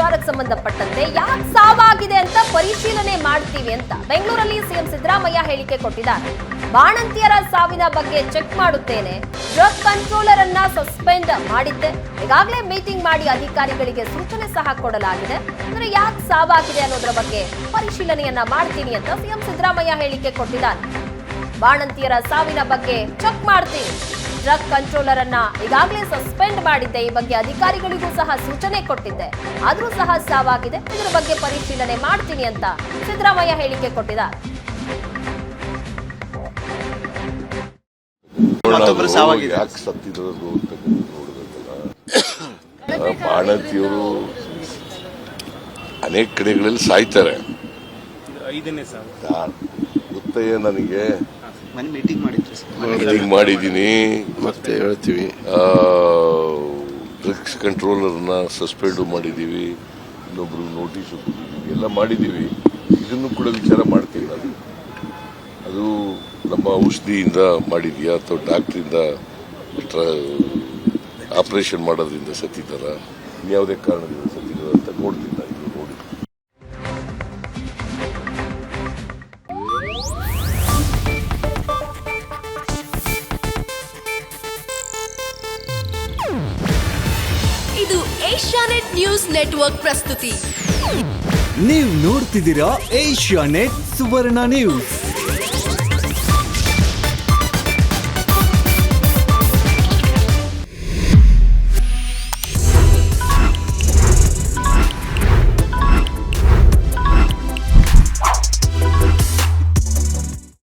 ವಿಚಾರಕ್ಕೆ ಸಂಬಂಧಪಟ್ಟಂತೆ ಯಾಕೆ ಸಾವಾಗಿದೆ ಅಂತ ಪರಿಶೀಲನೆ ಮಾಡ್ತೀವಿ ಅಂತ ಬೆಂಗಳೂರಲ್ಲಿ ಸಿಎಂ ಸಿದ್ದರಾಮಯ್ಯ ಹೇಳಿಕೆ ಕೊಟ್ಟಿದ್ದಾರೆ. ಬಾಣಂತಿಯರ ಸಾವಿನ ಬಗ್ಗೆ ಚೆಕ್ ಮಾಡುತ್ತೇನೆ, ಡ್ರಗ್ ಕಂಟ್ರೋಲರ್ ಅನ್ನ ಸಸ್ಪೆಂಡ್ ಮಾಡಿದ್ದೆ, ಈಗಾಗಲೇ ಮೀಟಿಂಗ್ ಮಾಡಿ ಅಧಿಕಾರಿಗಳಿಗೆ ಸೂಚನೆ ಸಹ ಕೊಡಲಾಗಿದೆ. ಅಂದ್ರೆ ಯಾಕೆ ಸಾವಾಗಿದೆ ಅನ್ನೋದರ ಬಗ್ಗೆ ಪರಿಶೀಲನೆಯನ್ನ ಮಾಡ್ತೀನಿ ಅಂತ ಸಿಎಂ ಸಿದ್ದರಾಮಯ್ಯ ಹೇಳಿಕೆ ಕೊಟ್ಟಿದ್ದಾರೆ. ಬಾಣಂತಿಯರ ಸಾವಿನ ಬಗ್ಗೆ ಚೆಕ್ ಮಾಡ್ತೀನಿ, ಡ್ರಗ್ ಕಂಟ್ರೋಲರ್ ಅನ್ನ ಈಗಾಗಲೇ ಸಸ್ಪೆಂಡ್ ಮಾಡಿದ್ದೆ, ಈ ಬಗ್ಗೆ ಅಧಿಕಾರಿಗಳಿಗೂ ಸಹ ಸೂಚನೆ ಕೊಟ್ಟಿದ್ದೆ, ಆದ್ರೂ ಸಹ ಸಾವಾಗಿದೆ, ಇದರ ಬಗ್ಗೆ ಪರಿಶೀಲನೆ ಮಾಡ್ತೀನಿ ಅಂತ ಸಿದ್ದರಾಮಯ್ಯ ಹೇಳಿಕೆ ಕೊಟ್ಟಿದ್ದಾರೆ. ಯಾಕೆ ಸತ್ತಿರೋದು ಅಂತ ನೋಡ್ಬೇಕಲ್ಲ. ಬಾಣಂತಿಯವರು ಅನೇಕ ಕಡೆಗಳಲ್ಲಿ ಸಾಯ್ತಾರೆ. ಗೊತ್ತಯ್ಯ, ನನಗೆ ಮೀಟಿಂಗ್ ಮಾಡಿದ್ದೀನಿ, ಮತ್ತೆ ಹೇಳ್ತೀವಿ. ಡ್ರಗ್ಸ್ ಕಂಟ್ರೋಲರ್ನ ಸಸ್ಪೆಂಡ್ ಮಾಡಿದ್ದೀವಿ, ಇನ್ನೊಬ್ರು ನೋಟಿಸ್ ಎಲ್ಲ ಮಾಡಿದ್ದೀವಿ. ಇದನ್ನು ಕೂಡ ವಿಚಾರ ಮಾಡ್ತೀನಿ ನಾನು. ಅದು ನಮ್ಮ ಔಷಧಿಯಿಂದ ಮಾಡಿದ್ಯಾ ಅಥವಾ ಡಾಕ್ಟ್ರಿಂದ ಆಪರೇಷನ್ ಮಾಡೋದ್ರಿಂದ ಸತ್ತಿದ್ದಾರ, ಇನ್ಯಾವುದೇ ಕಾರಣದಿಂದ ಸತ್ತಿದ್ದಾರ ಅಂತ ನೋಡ್ತೀನಿ ನಾನು. ನೋಡಿ, ಇದು ಏಷ್ಯಾನೆಟ್ ನ್ಯೂಸ್ ನೆಟ್ವರ್ಕ್ ಪ್ರಸ್ತುತಿ. ನೀವು ನೋಡ್ತಿದ್ದೀರಾ ಏಷ್ಯಾನೆಟ್ ಸುವರ್ಣ ನ್ಯೂಸ್.